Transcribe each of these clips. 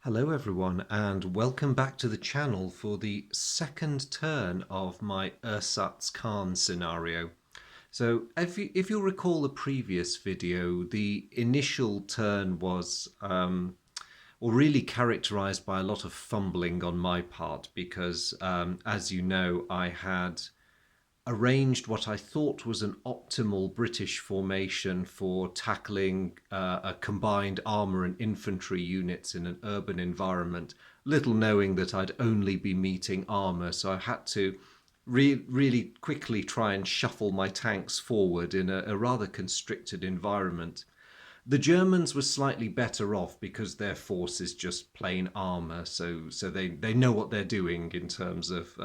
Hello everyone and welcome back to the channel for the second turn of my Ersatz Caen scenario. So if you'll recall the previous video, the initial turn was really characterized by a lot of fumbling on my part because as you know I had arranged what I thought was an optimal British formation for tackling a combined armour and infantry units in an urban environment, little knowing that I'd only be meeting armour, so I had to really quickly try and shuffle my tanks forward in a rather constricted environment. The Germans were slightly better off because their force is just plain armour, so they know what they're doing in terms of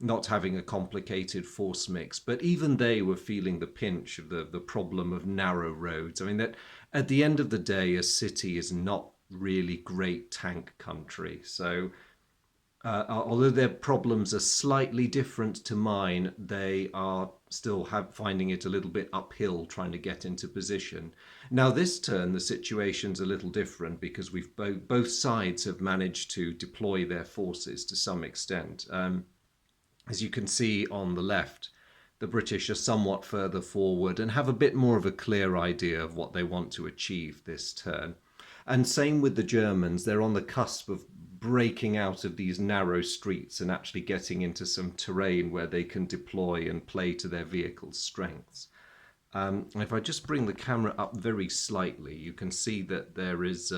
not having a complicated force mix. But even they were feeling the pinch of the problem of narrow roads. I mean, that at the end of the day, a city is not really great tank country. So although their problems are slightly different to mine, they are still finding it a little bit uphill trying to get into position. Now, this turn, the situation's a little different because we've both sides have managed to deploy their forces to some extent. As you can see on the left, the British are somewhat further forward and have a bit more of a clear idea of what they want to achieve this turn. And same with the Germans, they're on the cusp of breaking out of these narrow streets and actually getting into some terrain where they can deploy and play to their vehicle's strengths. If I just bring the camera up very slightly, you can see that there's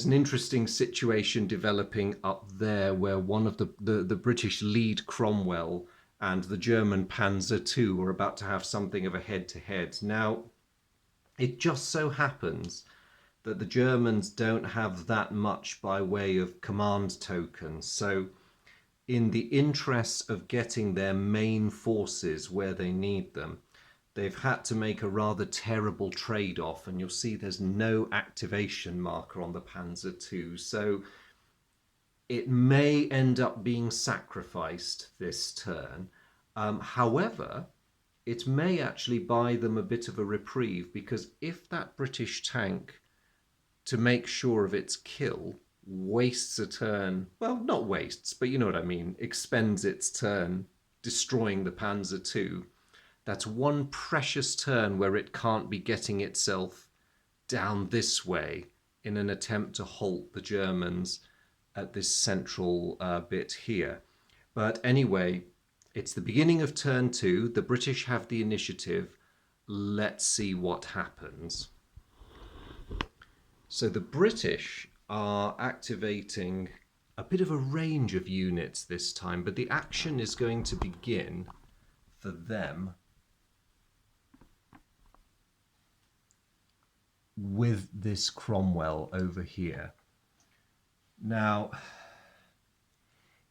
an interesting situation developing up there where one of the British lead Cromwell and the German Panzer II are about to have something of a head-to-head. Now, it just so happens that the Germans don't have that much by way of command tokens. So in the interest of getting their main forces where they need them, they've had to make a rather terrible trade-off, and you'll see there's no activation marker on the Panzer II. So it may end up being sacrificed this turn. However, it may actually buy them a bit of a reprieve, because if that British tank, to make sure of its kill, wastes a turn, well, not wastes, but you know what I mean, expends its turn destroying the Panzer II, that's one precious turn where it can't be getting itself down this way in an attempt to halt the Germans at this central bit here. But anyway, it's the beginning of turn 2. The British have the initiative. Let's see what happens. So the British are activating a bit of a range of units this time, but the action is going to begin for them with this Cromwell over here. Now,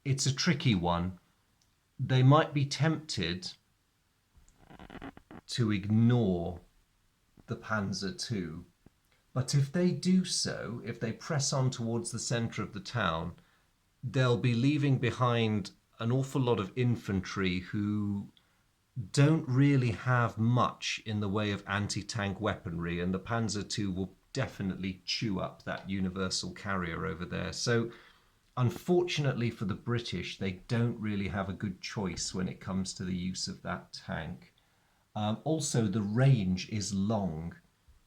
it's a tricky one. They might be tempted to ignore the Panzer II, but if they do so, if they press on towards the centre of the town, they'll be leaving behind an awful lot of infantry who don't really have much in the way of anti-tank weaponry, and the Panzer II will definitely chew up that universal carrier over there. So unfortunately for the British, they don't really have a good choice when it comes to the use of that tank. Also, the range is long,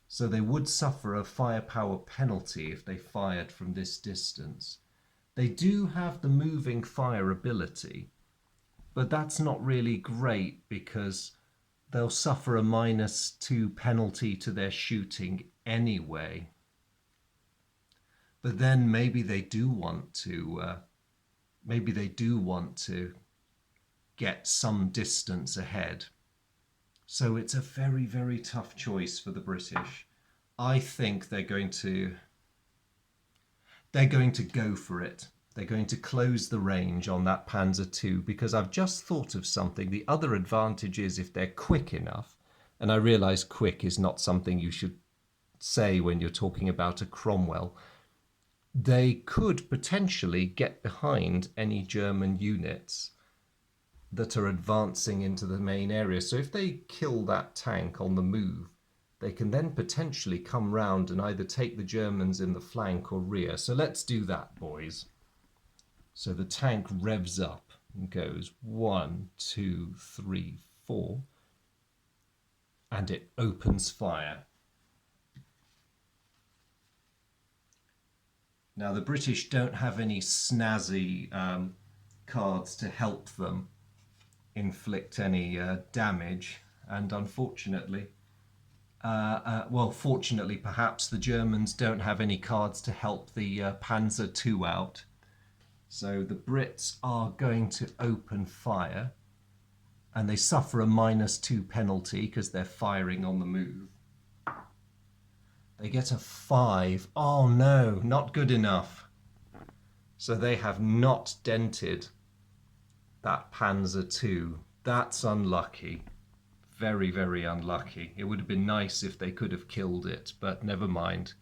so they would suffer a firepower penalty if they fired from this distance. They do have the moving fire ability, but that's not really great because they'll suffer a -2 penalty to their shooting anyway. But then maybe they do want to get some distance ahead. So it's a very, very tough choice for the British. I think they're going to go for it. They're going to close the range on that Panzer II, because I've just thought of something. The other advantage is if they're quick enough, and I realise quick is not something you should say when you're talking about a Cromwell, they could potentially get behind any German units that are advancing into the main area. So if they kill that tank on the move, they can then potentially come round and either take the Germans in the flank or rear. So let's do that, boys. So the tank revs up and goes 1, 2, 3, 4, and it opens fire. Now the British don't have any snazzy cards to help them inflict any damage, and unfortunately, well, fortunately perhaps, the Germans don't have any cards to help the Panzer II out. So the Brits are going to open fire, and they suffer a -2 penalty because they're firing on the move. They get a 5. Oh no, not good enough. So they have not dented that Panzer II. That's unlucky. Very, very unlucky. It would have been nice if they could have killed it, but never mind.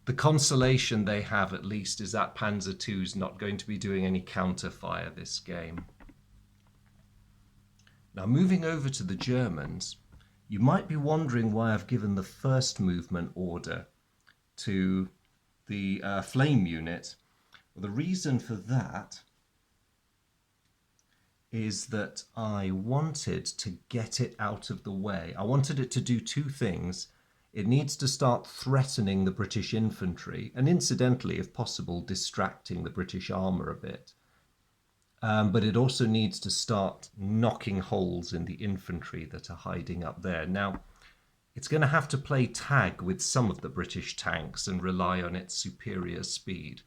The consolation they have, at least, is that Panzer II's not going to be doing any counter-fire this game. Now, moving over to the Germans, you might be wondering why I've given the first movement order to the flame unit. Well, the reason for that is that I wanted to get it out of the way. I wanted it to do two things. It needs to start threatening the British infantry, and incidentally, if possible, distracting the British armour a bit. But it also needs to start knocking holes in the infantry that are hiding up there. Now, it's going to have to play tag with some of the British tanks and rely on its superior speed.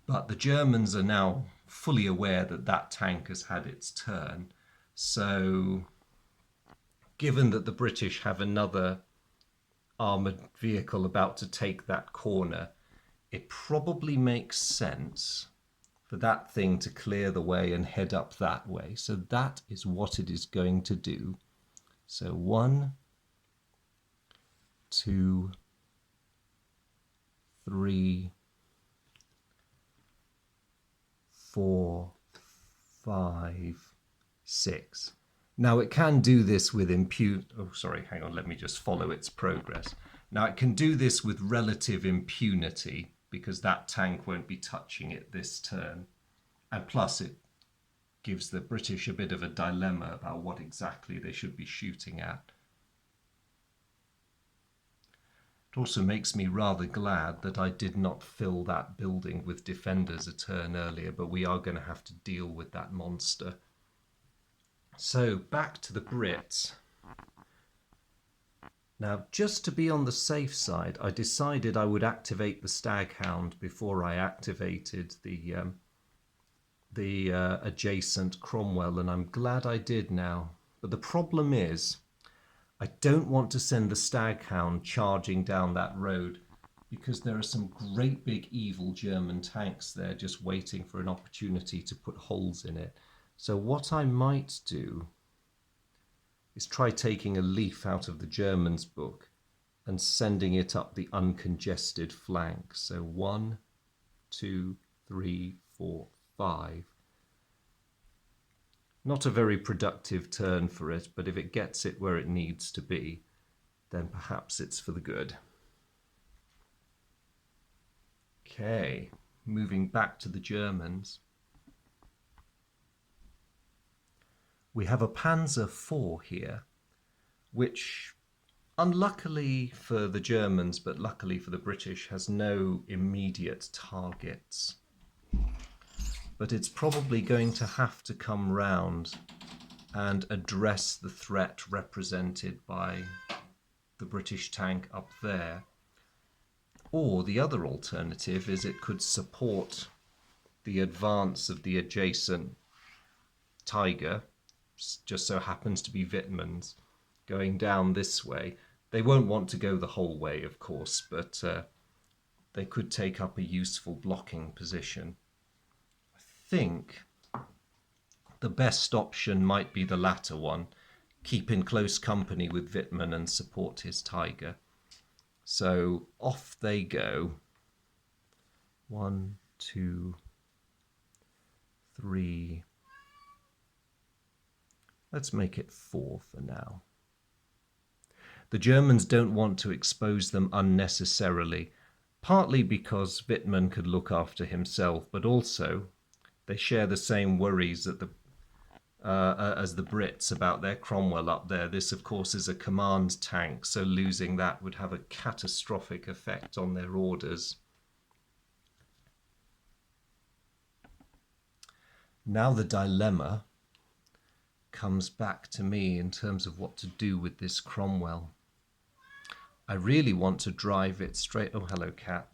But the Germans are now fully aware that that tank has had its turn. So, given that the British have another armoured vehicle about to take that corner, it probably makes sense for that thing to clear the way and head up that way. So that is what it is going to do. So 1, 2, 3, 4, 5, 6. Now it can do this with let me just follow its progress. Now it can do this with relative impunity because that tank won't be touching it this turn. And plus it gives the British a bit of a dilemma about what exactly they should be shooting at. It also makes me rather glad that I did not fill that building with defenders a turn earlier, but we are going to have to deal with that monster. So back to the Brits. Now, just to be on the safe side, I decided I would activate the Staghound before I activated the adjacent Cromwell, and I'm glad I did now. But the problem is, I don't want to send the Staghound charging down that road because there are some great big evil German tanks there just waiting for an opportunity to put holes in it. So what I might do is try taking a leaf out of the Germans' book and sending it up the uncongested flank. So 1, 2, 3, 4, 5. Not a very productive turn for it, but if it gets it where it needs to be, then perhaps it's for the good. Okay, moving back to the Germans. We have a Panzer IV here, which, unluckily for the Germans, but luckily for the British, has no immediate targets. But it's probably going to have to come round and address the threat represented by the British tank up there. Or the other alternative is it could support the advance of the adjacent Tiger, just so happens to be Wittmann's, going down this way. They won't want to go the whole way, of course, but they could take up a useful blocking position. I think the best option might be the latter one, keep in close company with Wittmann and support his Tiger. So off they go. 1, 2, 3. Let's make it 4 for now. The Germans don't want to expose them unnecessarily, partly because Wittmann could look after himself, but also they share the same worries that as the Brits about their Cromwell up there. This, of course, is a command tank, so losing that would have a catastrophic effect on their orders. Now the dilemma comes back to me in terms of what to do with this Cromwell. I really want to drive it straight... Oh, hello, cat.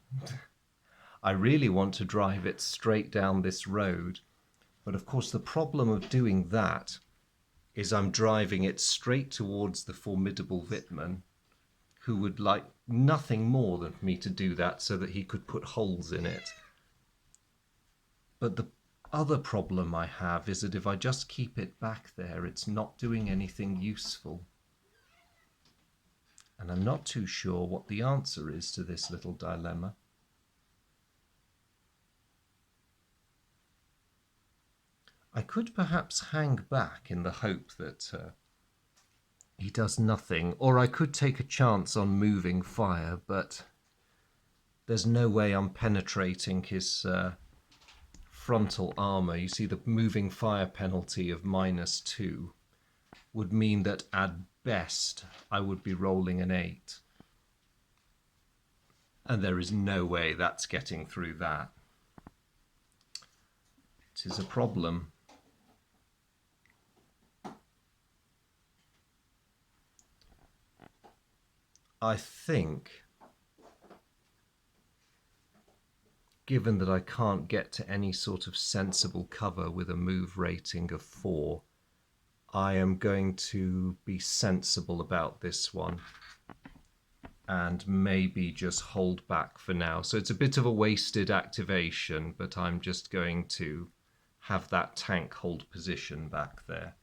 I really want to drive it straight down this road. But of course, the problem of doing that is I'm driving it straight towards the formidable Wittmann, who would like nothing more than for me to do that so that he could put holes in it. But the other problem I have is that if I just keep it back there, it's not doing anything useful. And I'm not too sure what the answer is to this little dilemma. I could perhaps hang back in the hope that he does nothing, or I could take a chance on moving fire, but there's no way I'm penetrating his frontal armour. You see, the moving fire penalty of -2 would mean that at best I would be rolling an 8. And there is no way that's getting through that. It is a problem. I think, given that I can't get to any sort of sensible cover with a move rating of 4, I am going to be sensible about this one and maybe just hold back for now. So it's a bit of a wasted activation, but I'm just going to have that tank hold position back there.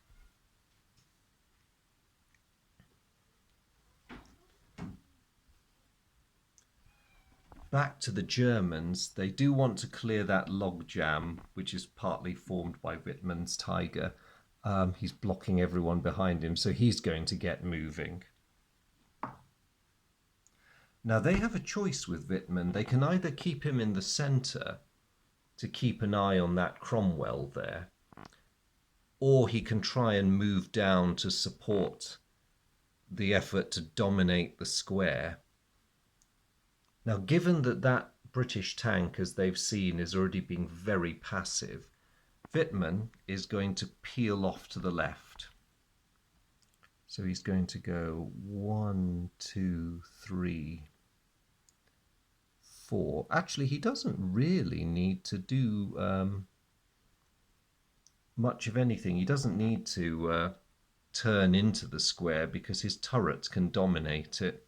Back to the Germans, they do want to clear that logjam, which is partly formed by Wittmann's tiger. He's blocking everyone behind him, so he's going to get moving. Now they have a choice with Wittmann. They can either keep him in the centre to keep an eye on that Cromwell there, or he can try and move down to support the effort to dominate the square. Now, given that that British tank, as they've seen, is already being very passive, Wittmann is going to peel off to the left. So he's going to go 1, 2, 3, 4. Actually, he doesn't really need to do much of anything. He doesn't need to turn into the square because his turrets can dominate it.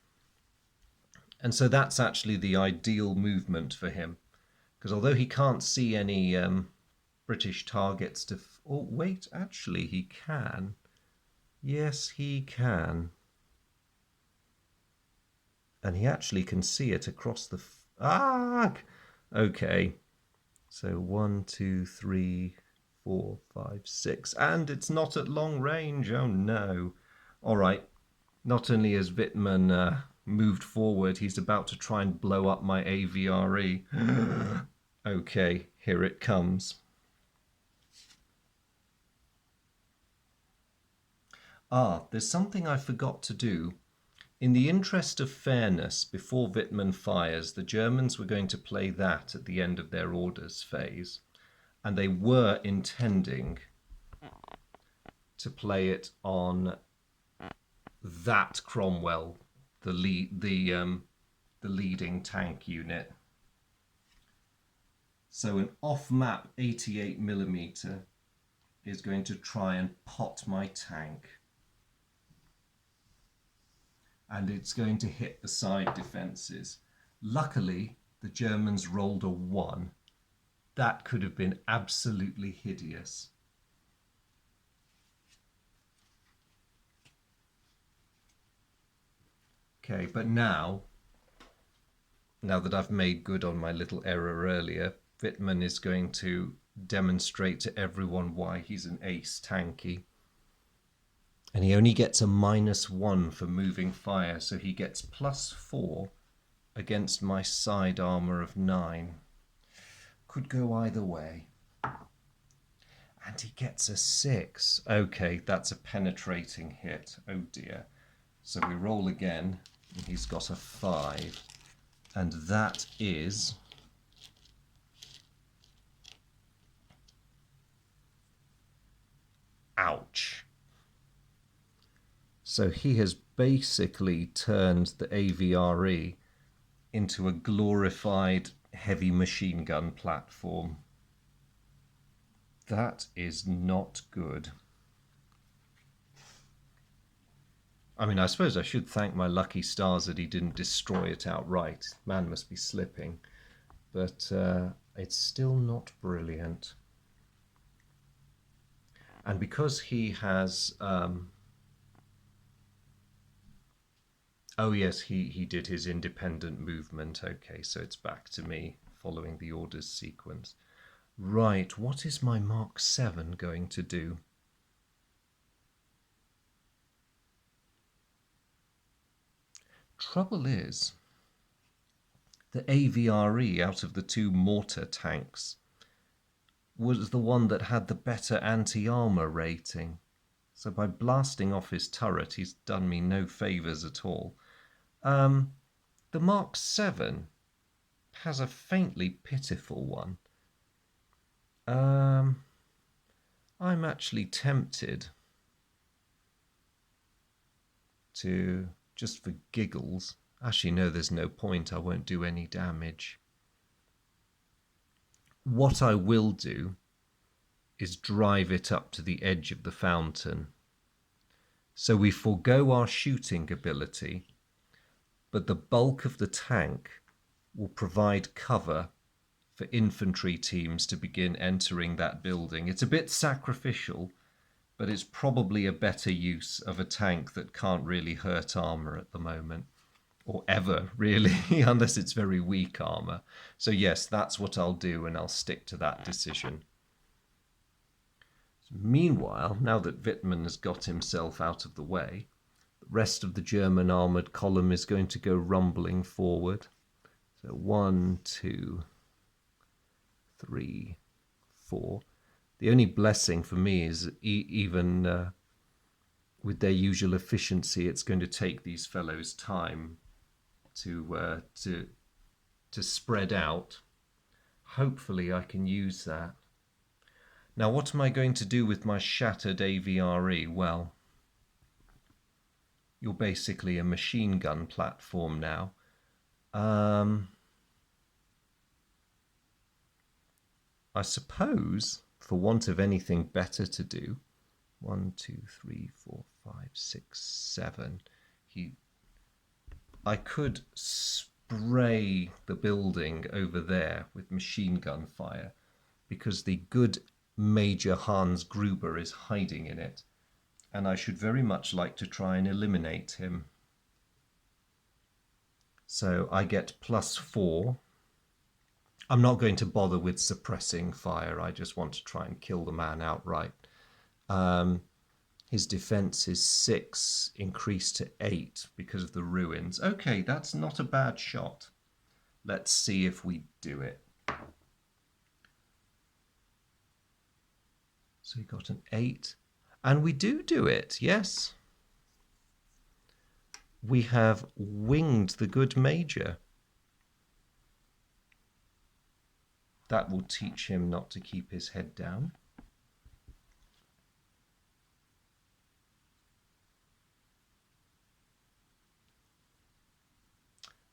And so that's actually the ideal movement for him, because although he can't see any British targets to... Oh, wait, actually he can. Yes, he can. And he actually can see it across the... Okay. So 1, 2, 3, 4, 5, 6. And it's not at long range. Oh, no. All right. Not only has Wittmann... moved forward, he's about to try and blow up my AVRE. Okay, here it comes. There's something I forgot to do. In the interest of fairness, before Wittmann fires, the Germans were going to play that at the end of their orders phase, and they were intending to play it on that Cromwell, the leading tank unit. So an off-map 88mm is going to try and pot my tank. And it's going to hit the side defences. Luckily, the Germans rolled a 1. That could have been absolutely hideous. Okay, but now that I've made good on my little error earlier, Wittmann is going to demonstrate to everyone why he's an ace tanky. And he only gets a -1 for moving fire, so he gets +4 against my side armour of 9. Could go either way. And he gets a 6. Okay, that's a penetrating hit. Oh dear. So we roll again, and he's got a 5. And that is... ouch. So he has basically turned the AVRE into a glorified heavy machine gun platform. That is not good. I mean, I suppose I should thank my lucky stars that he didn't destroy it outright. Man must be slipping. But it's still not brilliant. And because he has... oh yes, he did his independent movement. Okay, so it's back to me following the orders sequence. Right, what is my Mark 7 going to do? Trouble is, the AVRE out of the 2 mortar tanks was the one that had the better anti-armor rating. So by blasting off his turret, he's done me no favours at all. The Mark 7 has a faintly pitiful one. I'm actually tempted to, just for giggles, actually no, there's no point, I won't do any damage. What I will do is drive it up to the edge of the fountain. So we forego our shooting ability, but the bulk of the tank will provide cover for infantry teams to begin entering that building. It's a bit sacrificial, but it's probably a better use of a tank that can't really hurt armour at the moment. Or ever, really, unless it's very weak armour. So yes, that's what I'll do, and I'll stick to that decision. Meanwhile, now that Wittmann has got himself out of the way, the rest of the German armoured column is going to go rumbling forward. So 1, 2, 3, 4. The only blessing for me is even with their usual efficiency, it's going to take these fellows time to spread out. Hopefully I can use that. Now, what am I going to do with my shattered AVRE? Well, you're basically a machine gun platform now. I suppose, for want of anything better to do, 1, 2, 3, 4, 5, 6, 7. I could spray the building over there with machine gun fire, because the good Major Hans Gruber is hiding in it, and I should very much like to try and eliminate him. So I get +4. I'm not going to bother with suppressing fire. I just want to try and kill the man outright. His defense is 6, increased to 8 because of the ruins. Okay, that's not a bad shot. Let's see if we do it. So we got an 8. And we do it, yes. We have winged the good Major. That will teach him not to keep his head down.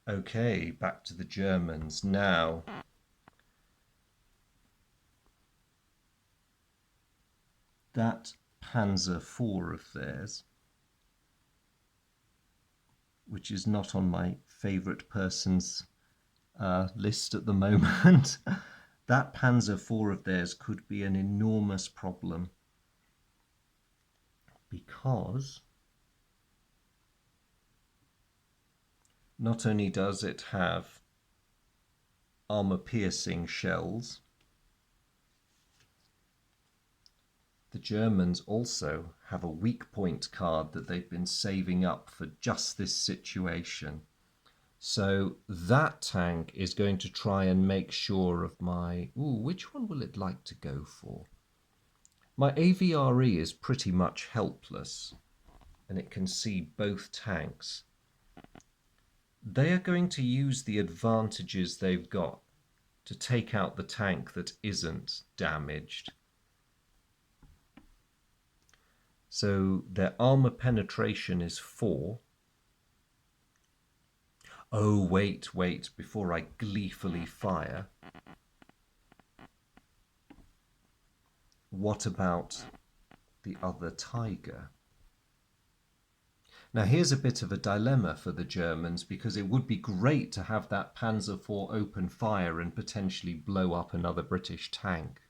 Okay, back to the Germans now. That Panzer IV of theirs, which is not on my favourite person's list at the moment, that Panzer IV of theirs could be an enormous problem, because not only does it have armour-piercing shells, The Germans also have a weak point card that they've been saving up for just this situation. So that tank is going to try and make sure of my... Ooh, which one will it like to go for? My AVRE is pretty much helpless, and it can see both tanks. They are going to use the advantages they've got to take out the tank that isn't damaged. So their armor penetration is 4. Oh, wait, before I gleefully fire. What about the other Tiger? Now here's a bit of a dilemma for the Germans, because it would be great to have that Panzer IV open fire and potentially blow up another British tank.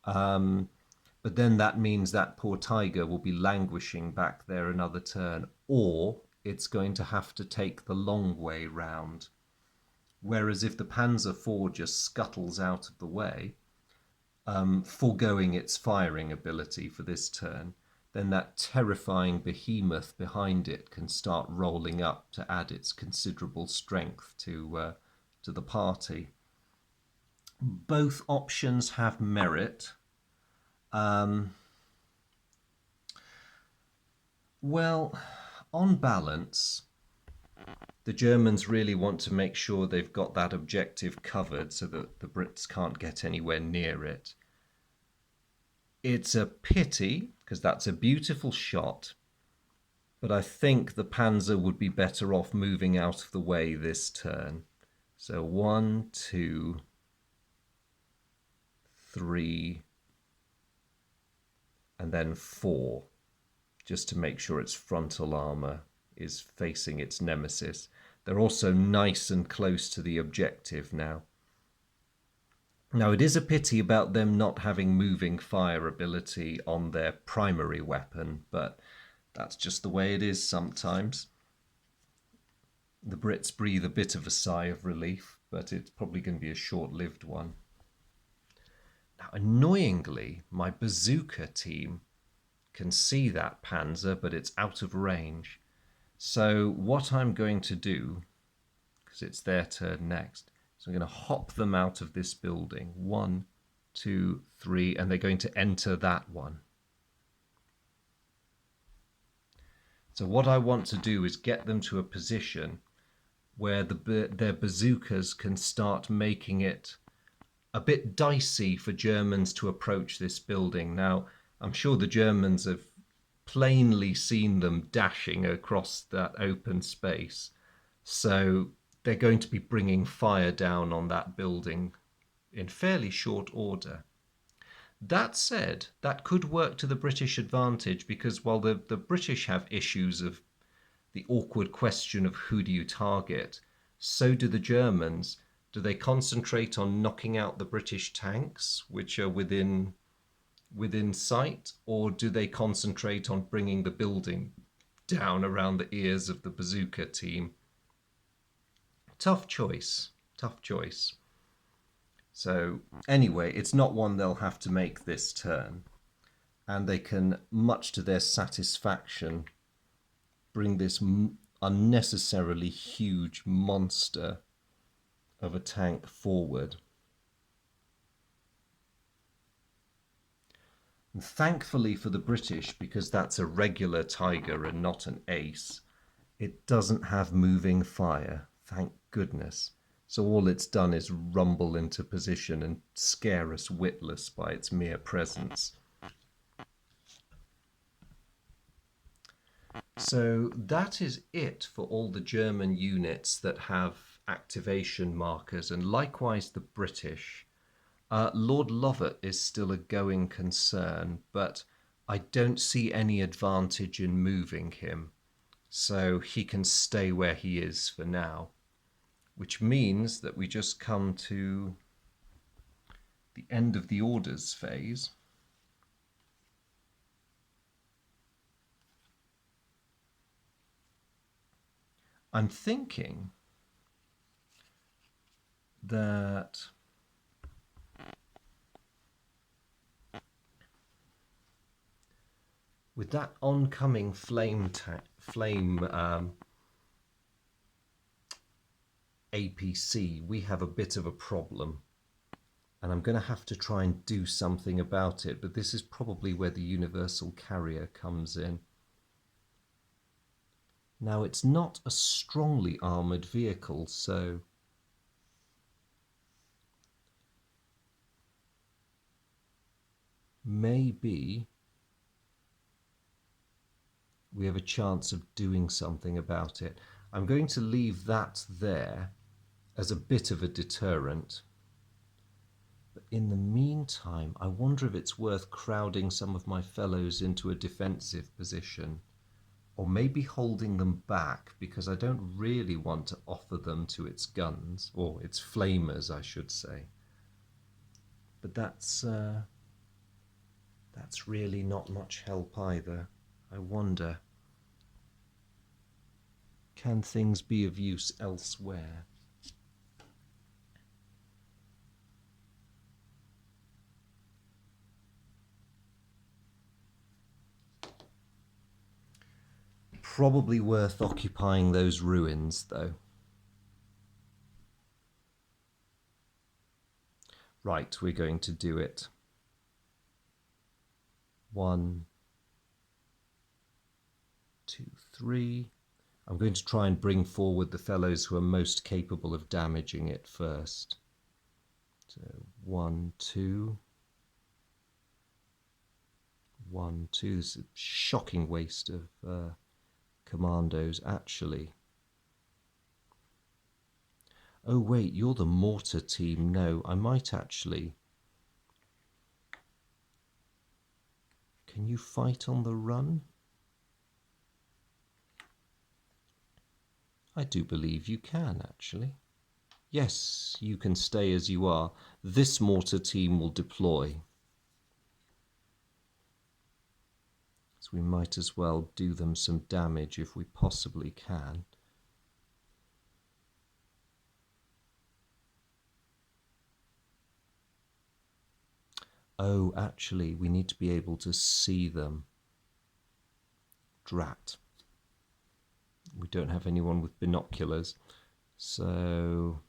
But then that means that poor Tiger will be languishing back there another turn, or it's going to have to take the long way round. Whereas if the Panzer IV just scuttles out of the way, foregoing its firing ability for this turn, then that terrifying behemoth behind it can start rolling up to add its considerable strength to the party. Both options have merit. Well, on balance, the Germans really want to make sure they've got that objective covered so that the Brits can't get anywhere near it. It's a pity, because that's a beautiful shot, but I think the Panzer would be better off moving out of the way this turn. So 1, 2, 3, and then 4, just to make sure its frontal armor is facing its nemesis. They're also nice and close to the objective now. Now, it is a pity about them not having moving fire ability on their primary weapon, but that's just the way it is sometimes. The Brits breathe a bit of a sigh of relief, but it's probably going to be a short-lived one. Now, annoyingly, my bazooka team can see that Panzer, but it's out of range. So what I'm going to do, because it's their turn next, so I'm going to hop them out of this building. 1, 2, 3, and they're going to enter that one. So what I want to do is get them to a position where their bazookas can start making it a bit dicey for Germans to approach this building. Now, I'm sure the Germans have plainly seen them dashing across that open space. So they're going to be bringing fire down on that building in fairly short order. That said, that could work to the British advantage, because while the British have issues of the awkward question of who do you target, so do the Germans. Do they concentrate on knocking out the British tanks, which are within sight, or do they concentrate on bringing the building down around the ears of the bazooka team? Tough choice. So anyway, it's not one they'll have to make this turn, and they can, much to their satisfaction, bring this unnecessarily huge monster of a tank forward. And thankfully for the British, because that's a regular Tiger and not an ace, it doesn't have moving fire, thank goodness. So all it's done is rumble into position and scare us witless by its mere presence. So that is it for all the German units that have activation markers, and likewise the British. Lord Lovat is still a going concern, but I don't see any advantage in moving him, so he can stay where he is for now, which means that we just come to the end of the orders phase. I'm thinking that with that oncoming flame APC, we have a bit of a problem. And I'm going to have to try and do something about it, but this is probably where the universal carrier comes in. Now, it's not a strongly armoured vehicle, so maybe we have a chance of doing something about it. I'm going to leave that there as a bit of a deterrent. But in the meantime, I wonder if it's worth crowding some of my fellows into a defensive position, or maybe holding them back, because I don't really want to offer them to its guns, or its flamers, I should say. But that's really not much help either. I wonder, can things be of use elsewhere? Probably worth occupying those ruins, though. Right, we're going to do it. 1, 2, 3. I'm going to try and bring forward the fellows who are most capable of damaging it first. So 1, 2. 1, 2. This is a shocking waste of commandos, actually. Oh wait, you're the mortar team. No, I might actually. Can you fight on the run? I do believe you can, actually. Yes, you can stay as you are. This mortar team will deploy. So we might as well do them some damage if we possibly can. Oh, actually, we need to be able to see them. Drat. We don't have anyone with binoculars. So